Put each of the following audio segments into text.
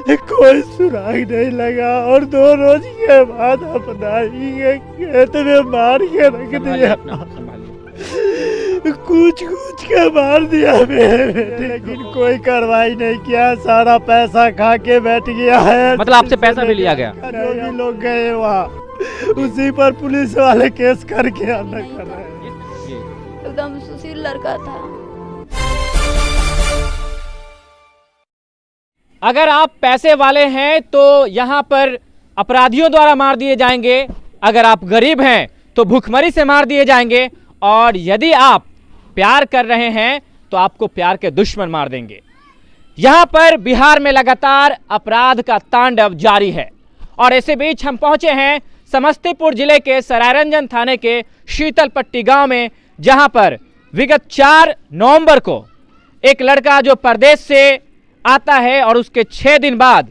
कोई सुराग नहीं लगा और 2 रोज के बाद अपना ही के खेत में मार के रख दिया। कुछ के मार दिया मेरे बेटे, लेकिन कोई कार्रवाई नहीं किया। सारा पैसा खा के बैठ गया है। मतलब आपसे पैसा भी लिया गया? जो भी लोग गए वहाँ उसी पर पुलिस वाले केस करके अंदर कर रहे हैं। एकदम सुशील लड़का था। अगर आप पैसे वाले हैं तो यहाँ पर अपराधियों द्वारा मार दिए जाएंगे, अगर आप गरीब हैं तो भूखमरी से मार दिए जाएंगे, और यदि आप प्यार कर रहे हैं तो आपको प्यार के दुश्मन मार देंगे। यहाँ पर बिहार में लगातार अपराध का तांडव जारी है, और इसी बीच हम पहुंचे हैं समस्तीपुर जिले के सरायरंजन थाने के शीतलपट्टी गांव में, जहां पर विगत 4 नवंबर को एक लड़का जो परदेश से आता है और उसके 6 दिन बाद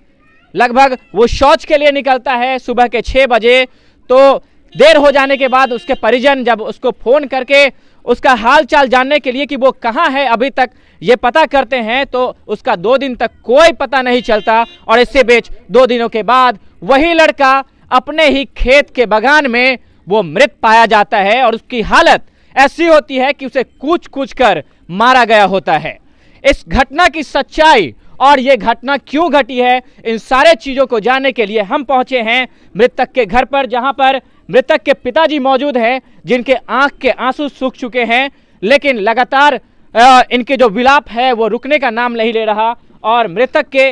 लगभग वो शौच के लिए निकलता है सुबह के 6 बजे, तो देर हो जाने के बाद उसके परिजन जब उसको फ़ोन करके उसका हाल चाल जानने के लिए कि वो कहाँ है अभी तक ये पता करते हैं, तो उसका 2 दिन तक कोई पता नहीं चलता, और इससे बीच 2 दिनों के बाद वही लड़का अपने ही खेत के बगान में वो मृत पाया जाता है, और उसकी हालत ऐसी होती है कि उसे कूच कर मारा गया होता है। इस घटना की सच्चाई और ये घटना क्यों घटी है, इन सारे चीज़ों को जानने के लिए हम पहुंचे हैं मृतक के घर पर, जहां पर मृतक के पिताजी मौजूद हैं, जिनके आंख के आंसू सूख चुके हैं, लेकिन लगातार इनके जो विलाप है वो रुकने का नाम नहीं ले रहा। और मृतक के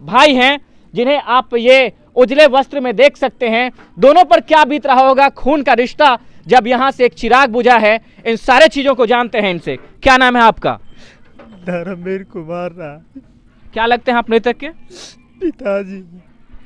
भाई हैं जिन्हें आप ये उजले वस्त्र में देख सकते हैं, दोनों पर क्या बीत रहा होगा, खून का रिश्ता जब यहाँ से एक चिराग बुझा है। इन सारे चीज़ों को जानते हैं इनसे। क्या नाम है आपका? धर्मवीर कुमार राय। क्या लगते हैं आप मृतक के? पिताजी।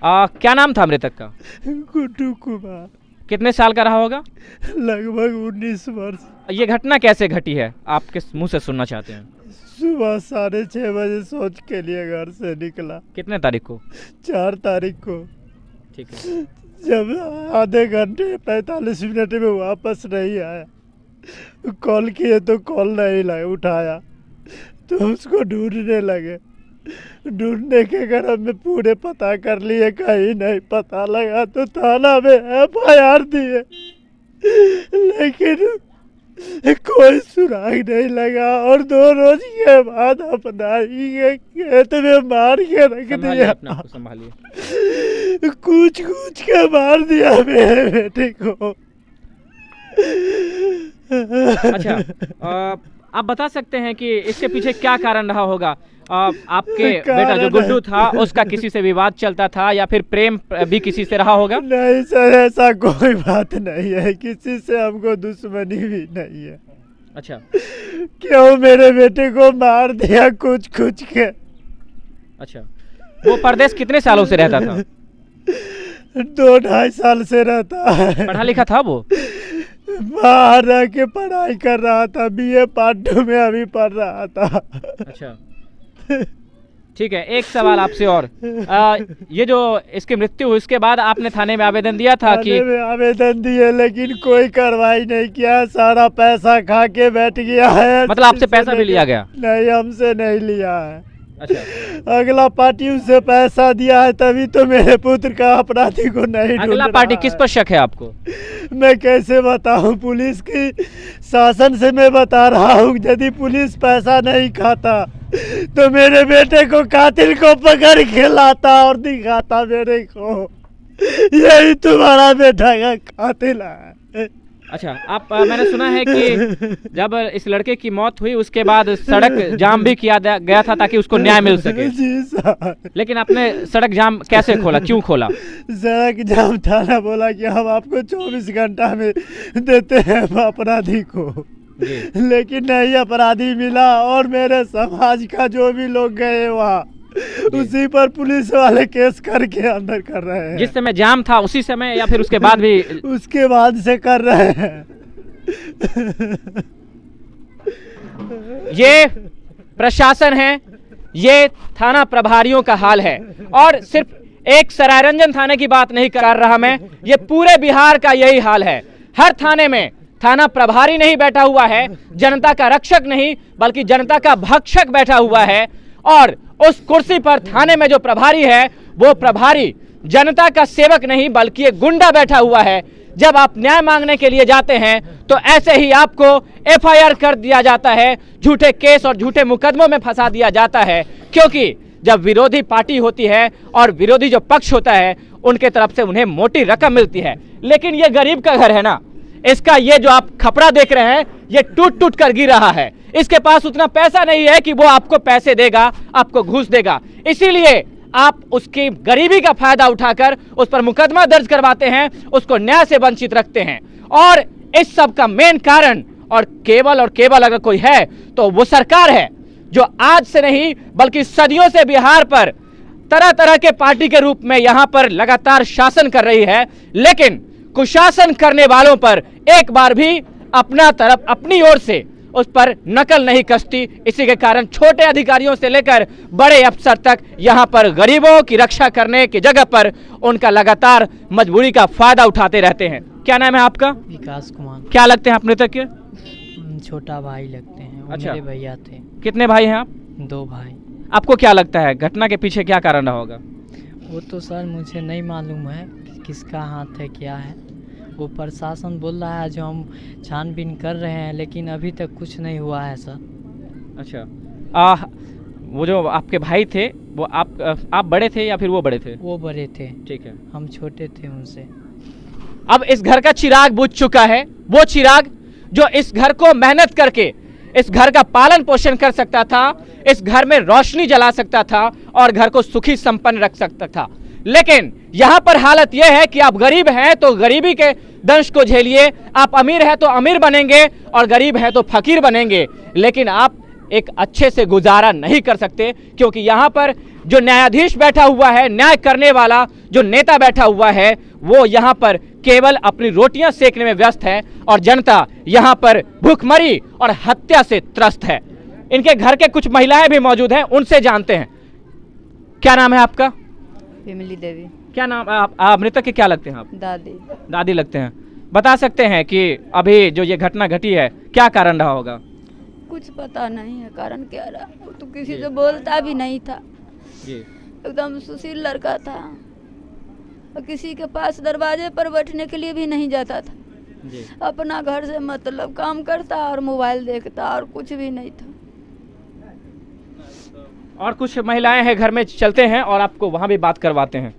क्या नाम था मृतक का? गुड्डू कुमार। कितने साल का रहा होगा? लगभग 19 वर्ष। ये घटना कैसे घटी है, आपके मुंह से सुनना चाहते हैं। सुबह 6:30 बजे सोच के लिए घर से निकला। कितने तारीख को? 4 तारीख को। ठीक है। जब आधे घंटे 45 मिनट में वापस नहीं आया, कॉल किए तो कॉल नहीं उठाया, तो उसको ढूंढने लगे। ढूंढने के क्रम में पूरे पता कर लिए, कहीं नहीं पता लगा, तो थाना में FIR दिए, लेकिन कोई सुराग नहीं लगा और 2 रोज के बाद अपना ही के खेत में मार के रख दिया। कूच के मार दिया मेरे बेटे को। अच्छा, आप बता सकते हैं कि इसके पीछे क्या कारण रहा होगा? आपके बेटा जो गुड्डू था उसका किसी से विवाद चलता था, या फिर प्रेम भी किसी से रहा होगा? नहीं सर, ऐसा कोई बात नहीं है, किसी से हमको दुश्मनी भी नहीं है। अच्छा, क्यों मेरे बेटे को मार दिया कुछ के? अच्छा, वो परदेश कितने सालों से रहता था? 2-2.5 साल से रहता है। पढ़ा लिखा था वो? बाहर रह के पढ़ाई कर रहा था, BA पार्ट 2 में अभी पढ़ रहा था। अच्छा, ठीक है। एक सवाल आपसे और, ये जो इसकी मृत्यु हुई उसके बाद आपने थाने में आवेदन दिया था कि? थाने में आवेदन दिए, लेकिन कोई कार्रवाई नहीं किया। सारा पैसा खा के बैठ गया है। मतलब आपसे पैसा भी लिया गया? नहीं, हमसे नहीं लिया है। अच्छा, अगला पार्टी उसे पैसा दिया है, तभी तो मेरे पुत्र का अपराधी को नहीं ढूंढ अगला रहा पार्टी है। किस पर शक है आपको? मैं कैसे बताऊं? पुलिस की शासन से मैं बता रहा हूं, यदि पुलिस पैसा नहीं खाता तो मेरे बेटे को कातिल को पकड़ के लाता और दिखाता मेरे को, यही तुम्हारा बेटा का कातिल है। अच्छा, मैंने सुना है कि जब इस लड़के की मौत हुई उसके बाद सड़क जाम भी किया गया था ताकि उसको न्याय मिल सके। जी सर। लेकिन आपने सड़क जाम कैसे खोला, क्यों खोला? सड़क जाम थाना बोला कि हम आपको 24 घंटा में देते हैं अपराधी को, लेकिन नहीं अपराधी मिला, और मेरे समाज का जो भी लोग गए वहाँ उसी पर पुलिस वाले केस करके अंदर कर रहे हैं। जिस समय जाम था उसी समय या फिर उसके बाद भी? उसके बाद से कर रहे हैं। ये प्रशासन है, ये थाना प्रभारियों का हाल है, और सिर्फ एक सरायरंजन थाने की बात नहीं कर रहा मैं, ये पूरे बिहार का यही हाल है। हर थाने में थाना प्रभारी नहीं बैठा हुआ है, जनता का रक्षक नहीं बल्कि जनता का भक्षक बैठा हुआ है, और उस कुर्सी पर थाने में जो प्रभारी है वो प्रभारी जनता का सेवक नहीं बल्कि एक गुंडा बैठा हुआ है। जब आप न्याय मांगने के लिए जाते हैं तो ऐसे ही आपको एफआईआर कर दिया जाता है, झूठे केस और झूठे मुकदमों में फंसा दिया जाता है, क्योंकि जब विरोधी पार्टी होती है और विरोधी जो पक्ष होता है उनके तरफ से उन्हें मोटी रकम मिलती है। लेकिन ये गरीब का घर है ना, इसका ये जो आप खपड़ा देख रहे हैं ये टूट टूट कर गिर रहा है। इसके पास उतना पैसा नहीं है कि वो आपको पैसे देगा, आपको घूस देगा, इसीलिए आप उसकी गरीबी का फायदा उठाकर उस पर मुकदमा दर्ज करवाते हैं, उसको न्याय से वंचित रखते हैं। और इस सब का मेन कारण और केवल अगर कोई है तो वो सरकार है, जो आज से नहीं बल्कि सदियों से बिहार पर तरह तरह के पार्टी के रूप में यहां पर लगातार शासन कर रही है, लेकिन कुशासन करने वालों पर एक बार भी अपनी ओर से उस पर नकल नहीं कसती। इसी के कारण छोटे अधिकारियों से लेकर बड़े अफसर तक यहां पर गरीबों की रक्षा करने की जगह पर उनका लगातार मजबूरी का फायदा उठाते रहते हैं। क्या नाम है आपका? विकास कुमार। क्या लगते हैं आप मृतक के? छोटा भाई लगते हैं। वो अच्छा। मेरे भैया थे। कितने भाई हैं आप? 2 भाई। आपको क्या लगता है घटना के पीछे क्या कारण रहा होगा? वो तो सर मुझे नहीं मालूम है कि किसका हाथ है क्या है। वो प्रशासन बोल रहा है जो हम छानबीन कर रहे हैं, लेकिन अभी तक कुछ नहीं हुआ है सर। अच्छा, वो जो आपके भाई थे वो आप बड़े थे या फिर वो बड़े थे? वो बड़े थे। ठीक है, हम छोटे थे उनसे। अब इस घर का चिराग बुझ चुका है, वो चिराग जो इस घर को मेहनत करके इस घर का पालन पोषण कर सकता था, इस घर में रोशनी जला सकता था और घर को सुखी संपन्न रख सकता था। लेकिन यहां पर हालत यह है कि आप गरीब हैं तो गरीबी के दंश को झेलिए, आप अमीर हैं तो अमीर बनेंगे और गरीब हैं तो फकीर बनेंगे, लेकिन आप एक अच्छे से गुजारा नहीं कर सकते, क्योंकि यहां पर जो न्यायाधीश बैठा हुआ है, न्याय करने वाला जो नेता बैठा हुआ है, वो यहां पर केवल अपनी रोटियां सेकने में व्यस्त है और जनता यहां पर भूखमरी और हत्या से त्रस्त है। इनके घर के कुछ महिलाएं भी मौजूद हैं, उनसे जानते हैं। क्या नाम है आपका? विमली देवी। क्या नाम? आप मृतक के क्या लगते हैं? आप दादी। दादी लगते हैं। बता सकते हैं कि अभी जो ये घटना घटी है क्या कारण रहा होगा? कुछ पता नहीं है कारण क्या रहा, वो तो किसी से बोलता भी नहीं था जी। एकदम सुशील लड़का था और किसी के पास दरवाजे पर बैठने के लिए भी नहीं जाता था जी। अपना घर से मतलब काम करता और मोबाइल देखता और कुछ भी नहीं था। और कुछ महिलाएं हैं घर में, चलते हैं और आपको वहां भी बात करवाते हैं।